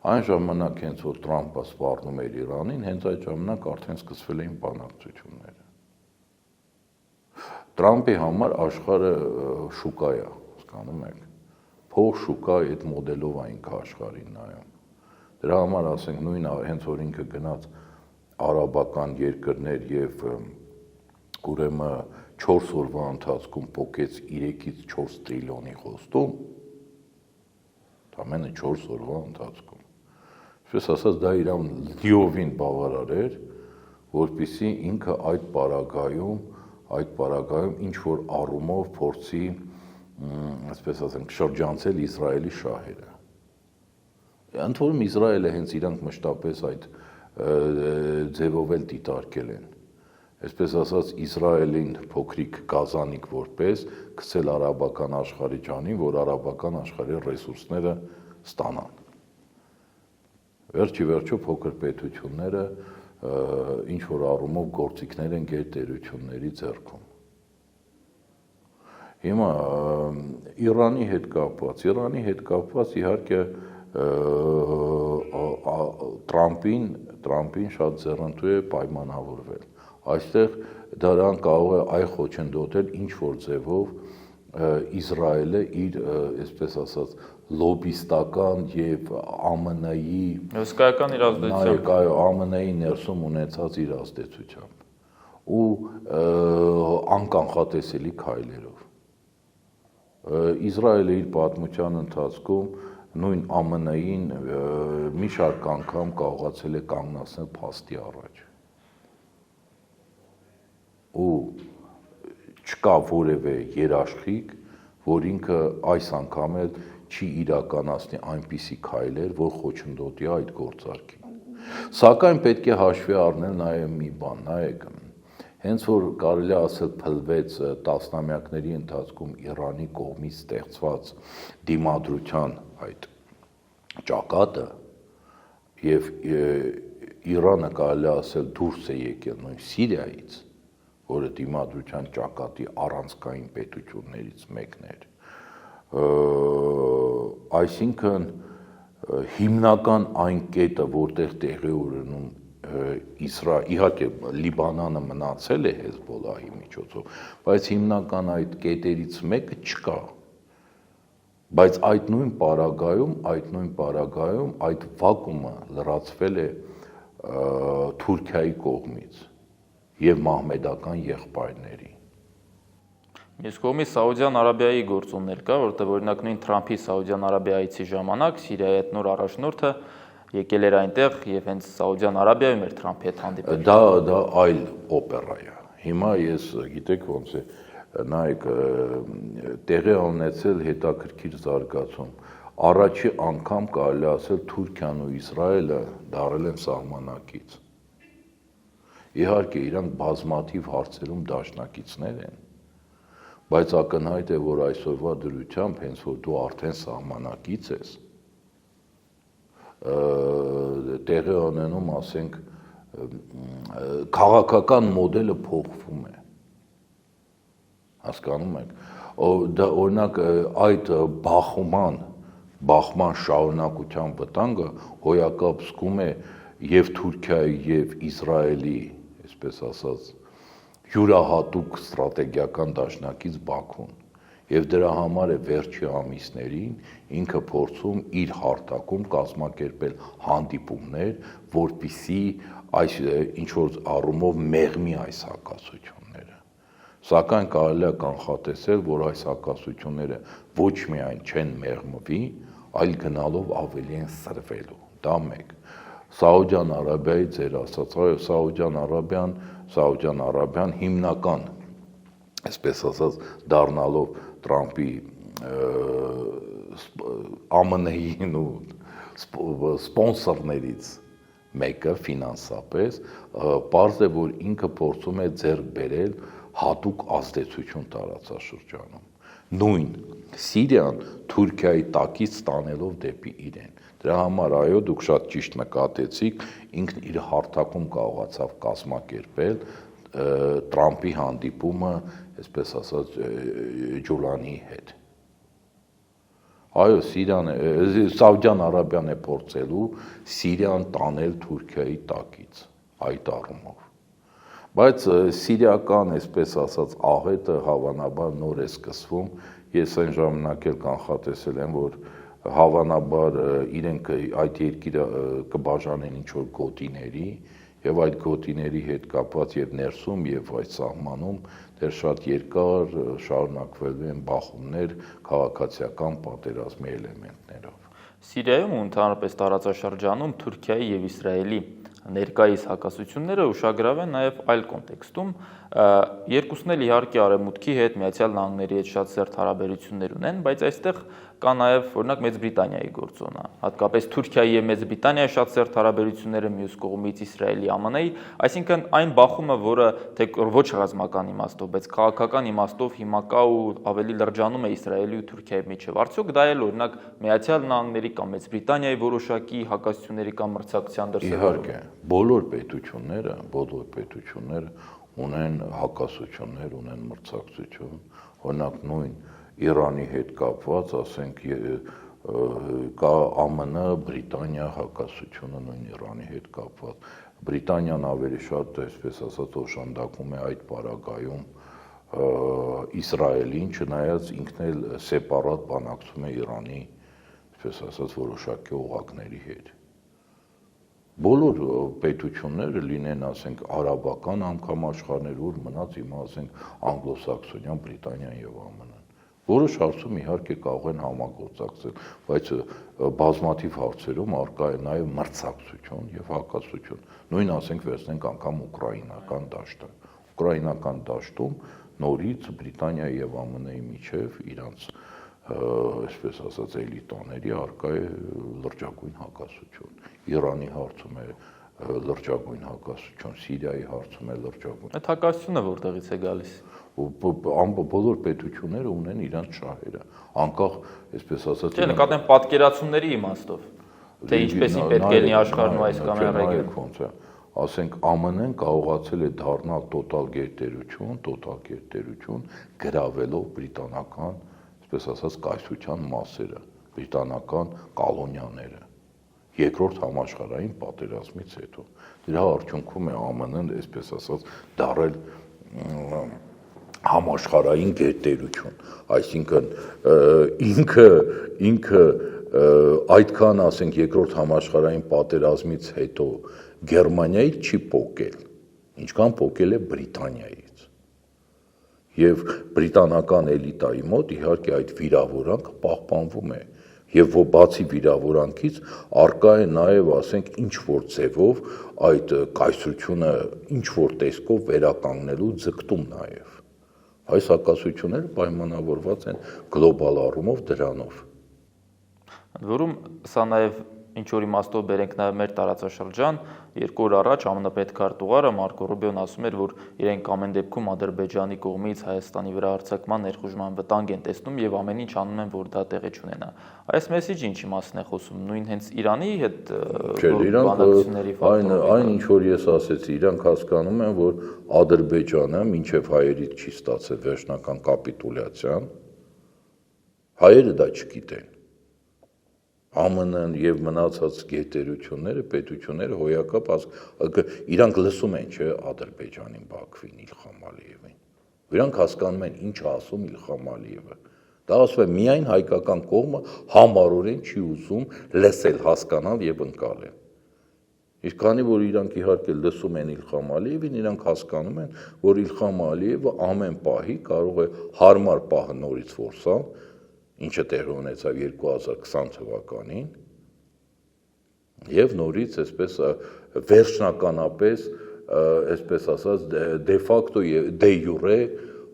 Այն ժամանակ, հենց որ Թրամփը սպառնում էր Իրանին, հենց այդ ժամանակ արդեն սկսվել էին բանակցությունները։ Թրամփի համար աշխարհը շուկա է, հասկանում եք։ Փող շուկա այդ մոդելով այնք աշխարհին նայում։ Դրա համար ասենք նույն հենց որ ինքը գնաց արաբական երկրներ եւ ուրեմն 4 օրվա ընթացքում փոկեց 3-ից 4 տրիլիոնի խոստում, ամենը 4 օրվա ընթացքում։ Ինչպես ասած, դա իրան լիովին բավարար էր, որպեսզի ինքը այդ պարագայում ինչ որ առումով փորձի, այսպես ասենք, շրջանցել Իսրայելի շահերը։ Ընդ որում Իսրայելը հենց իրանք մշտապես այդ ձևով էլ դիտարկել են։ Այսպես ասած, Իսրայելին փոքրիկ գազանիկ որպես գցել արաբական աշխարհի ջանին, որ արաբական աշխարհի ռեսուրսները ստանան։ Վերջիվերջո փոքր պետությունները ինչ որ առումով գործիքներ են գերտերությունների ձեռքում։ Հիմա Իրանի հետ կապված իհարկե Թրամփին շատ ձեռնտու է պայմանավորվել։ Այստեղ դրան կարող է այ խոչընդոտել ինչ որ ձևով Իսրայելը իր, այսպես ասած, լոբիստական եւ ԱՄՆ-ի հսկայական իր ազդեցությամբ ԱՄՆ-ի ներսում ունեցած իր ազդեցությամբ ու անկանխատեսելի քայլերով։ Իսրայելը իր պատմության ընթացքում նույն ԱՄՆ-ին մի շարք անգամ կարողացել է կանգնացնել փաստի առաջ։ Ու չկա որևէ երաշխիք, որ ինքը այս անգամ էլ չի իրականացնի այնպիսի քայլեր, որ խոչընդոտի այդ գործարքին։ Սակայն պետք է հաշվի առնել նաև մի բան, նայեք, հենց որ կարելի է ասել փլվեց տասնամյակների ընթացքում Իրանի կողմից ստեղծված դիմադրության այդ ճակատը եւ Իրանը կարելի է ասել դուրս է եկել նույն Սիրիայից, որը դիմադրության ճակատի առանցքային պետություններից մեկն էր։ Այսինքն հիմնական այն կետը, որտեղ տեղի ունենում իհարկե Լիբանանը մնացել է Հեզբոլլահի միջոցով, բայց հիմնական այդ կետերից մեկը չկա։ Բայց այդ նույն պարագայում այդ վակումը լրացվել է Թուրքիայի կողմից եւ մահմեդական եղբայրների։ Մյուս կողմից Սաուդյան Արաբիայի գործոններ կա, որտեղ օրինակ նույն Թրամփի Սաուդյան Արաբիայից ժամանակ Սիրիայի այդ նոր առաջնորդը եկել էր այնտեղ եւ հենց Սաուդյան Արաբիայում էր Թրամփի հետ հանդիպել։ Դա այլ օպերա է։ Հիմա ես գիտեք ոնց է, նայեք, տեղի ունեցել հետաքրքիր զարգացում։ Առաջի անգամ կարելի ասել Թուրքիան ու Իսրայելը դարել են սահմանակից։ Իհարկե իրանք բազմաթիվ հարցերում դաշնակիցներ են, բայց ակնհայտ է, որ այսօրվա դրությամբ, հենց որ դու արդեն սահմանակից ես, տեղի ունենում, ասենք, քաղաքական մոդելը փոխվում է։ Հասկանում եք, օրինակ այդ բախման շարունակության վտանգը հոյակապ զգում է եւ Թուրքիայի եւ Իսրայելի, այսպես ասած, յուրահատուկ ստրատեգիական դաշնակից Բաքուն։ Եվ դրա համար է վերջի ամիսներին ինքը փորձում իր հարթակում կազմակերպել հանդիպումներ, որպիսի այս ինչ-որ առումով մեղմի այս հակասությունները։ Սակայն կարելի է կանխատեսել, որ այս հակասությունները ոչ միայն չեն մեղմվի, այլ գնալով ավելի են սրվելու։ Դա մեկ։ Սաուդյան Արաբիայի ձեր ասած, Սաուդյան Արաբիան հիմնական, այսպես ասած, դառնալով Տրամպի ԱՄՆ-ին ու սպոնսորներից մեկը ֆինանսապես, պարզ է, որ ինքը փորձում է ձեռք բերել հատուկ ազդեցություն տարածաշրջանում։ Նույն Սիրիան Թուրքիայի տակից ստանելով դեպի իրեն։ Դրա համար այո, դուք շատ ճիշտ նկատեցիք, ինքն իր հարթակում կարողացավ կազմակերպել Տրամպի հանդիպումը, այսպես ասած, Ջուլանի հետ։ Այո, Սաուդյան Արաբիան է փորձելու Սիրիան տանել Թուրքիայի տակից, այդ առումով։ Բայց սիրիական, այսպես ասած, աղետը հավանաբար նոր է սկսվում, ես այն ժամանակ էլ կանխատեսել եմ, որ հավանաբար իրենք այդ երկիրը կբաժանեն ինչ-որ գոտիների, եւ այդ գոտիների հետ կապված եւ ներսում եւ այդ սահմանում դեռ շատ երկար շարունակվելու են բախումներ քաղաքացիական պատերազմի էլեմենտներով։ Սիրիայում ու ընդհանրապես տարածաշրջանում Թուրքիայի եւ Իսրայելի ներկայիս հակասությունները ուշագրավ են նաև այլ կոնտեքստում, երկուսն էլ իհարկե Արևմուտքի հետ, Միացյալ Նահանգների հետ շատ սերտ հարաբերություններ ունեն, բայց այստեղ կա նաև օրինակ Մեծ Բրիտանիայի գործոնը, հատկապես Թուրքիայի եւ Մեծ Բրիտանիայի շատ սերտ հարաբերությունները, մյուս կողմից Իսրայելի, ԱՄՆ-ի, այսինքն այն բախումը, որը թե ոչ ռազմական իմաստով, բայց քաղաքական իմաստով հիմա կա ու ավելի լրջանում է Իսրայելի ու Թուրքիայի միջև, արդյոք դա էլ օրինակ Միացյալ Նահանգների կամ Մեծ Բրիտանիայի որոշակի հակասությունների կամ մրցակցության դրսևորում է։ Բոլոր պետությունները ունեն հակասություններ, ունեն մրցակցություն, օրինակ նույն Իրանի հետ կապված, ասենք, կա ԱՄՆ, Բրիտանիա հակասությունը նույն Իրանի հետ կապված։ Բրիտանիան ավելի շատ, այսպես ասած, օժանդակում է այդ պարագայում Իսրայելին, չնայած ինքն էլ սեպարատ բանակցում է Իրանի, այսպես ասած, որոշակի օղակների հետ։ Բոլոր պետությունները լինեն, ասենք, արաբական անգամ ուր մնաց հիմա, ասենք, անգլոսաքսոնյան Բրիտանիան եւ ԱՄՆ-ն։ Որոշ հարցում իհարկե կարող են համագործակցել, բայց բազմաթիվ հարցերում առկա է նաեւ մրցակցություն եւ հակասություն։ Նույն ասենք վերցնենք անգամ ուկրաինական դաշտը։ Ուկրաինական դաշտում նորից Բրիտանիայի եւ ԱՄՆ-ի միջև իրանց այսպես ասած էլիտաների առկա է լրջագույն հակասություն։ Իրանի հարցում է լրջագույն հակասություն, Սիրիայի հարցում է լրջագույն։ Այդ հակասությունը որտեղից է գալիս։ Բոլոր պետությունները ունեն իրանց շահերը, անկախ, այսպես ասած, Չէ, նկատեմ պատկերացումների իմաստով, թե ինչպեսին պետք է լինի աշխարհում այս կամ այն ռեգիոնում։ Ասենք ԱՄՆ-ն կարողացել է դառնալ տոտալ գերտերություն, գրավելով բրիտանական, այսպես ասած, կայսրության մասերը, բրիտանական կոլոնիաները։ Երկրորդ համաշխարհային պատերազմից հետո դրա արդյունքում է ԱՄՆ-ն, այսպես ասած, դառել համաշխարհային գերտերություն, այսինքն ինքը այդքան, ասենք, երկրորդ համաշխարհային պատերազմից հետո Գերմանիայից չի փոկել, ինչքան փոկել է Բրիտանիայից։ Եվ բրիտանական էլիտայի մոտ իհարկե այդ վիրավորանքը պահպանվում է, եւ բացի վիրավորանքից առկա է նաեւ, ասենք, ինչ որ ձևով այդ կայսրությունը ինչ որ տեսքով վերականգնելու ձգտում նաեւ։ Այս հակասությունները պայմանավորված են գլոբալ առումով դրանով։ Ընդ որում սա նաեւ ինչ որ իմաստով բերենք նաեւ մեր տարածաշրջան, 2 օր առաջ ԱՄՆ պետքարտուղարը Մարկո Ռուբիոն ասում էր, որ իրենք ամեն դեպքում Ադրբեջանի կողմից Հայաստանի վրա հարձակման ներխուժման վտանգ են տեսնում եւ ամեն ինչ անում են, որ դա տեղի չունենա։ Այս մեսեջը ինչի մասին է խոսում, նույն հենց Իրանի հետ բանակցությունների ֆակտորը։ Այն ինչ որ ես ասեցի, իրանք հասկանում են, որ Ադրբեջանը մինչեւ հայերից չի ստացել վերջնական կապիտուլյացիան, հայերը դա չգիտեն։ ԱՄՆ-ն եւ մնացած գերտերությունները, պետությունները հոյակապ իրանք լսում են, չէ, Ադրբեջանին, Բաքվին, Իլխամ Ալիևին։ Իրանք հասկանում են ինչ ասում Իլխամ Ալիևը։ Դա ասում է միայն հայկական կողմը համառորեն չի ուզում լսել, հասկանալ եւ ընկալել։ Իսկ քանի որ իրանք իհարկե լսում են Իլխամ Ալիևին, իրանք հասկանում են, որ Իլխամ Ալիևը ամեն պահի կարող է հարմար պահը նորից որսալ, ինչը տեղի ունեցավ 2020 թվականին, եւ նորից այսպես վերջնականապես, այսպես ասած, դե ֆակտո եւ դե յուրե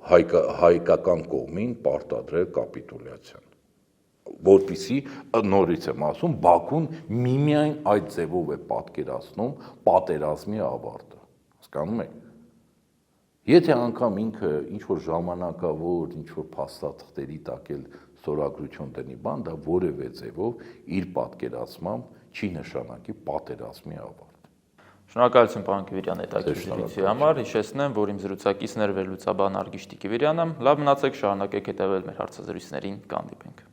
հայկական կողմին պարտադրել կապիտուլյացիան, որպեսզի նորից եմ ասում, Բաքուն միմիայն այդ ձևով է պատկերացնում պատերազմի ավարտը, հասկանում եք։ Եթե անգամ ինքը ինչ-որ ժամանակավոր, ինչ-որ փաստաթղթերի տակ էլ ստորագրություն դնի բան, դա որևէ ձևով իր պատկերացմամբ չի նշանակի պատերազմի ավարտ։ Շնորհակալություն պարոն Կիվիրյան հետաքրքրության համար, հիշեցնեմ, որ իմ զրուցակիցն էր վերլուծաբան Արգիշ Տիկիվիրյանը, լավ մնացեք, շարունակեք հետևել մեր հարցազրույցներին, կհանդիպենք։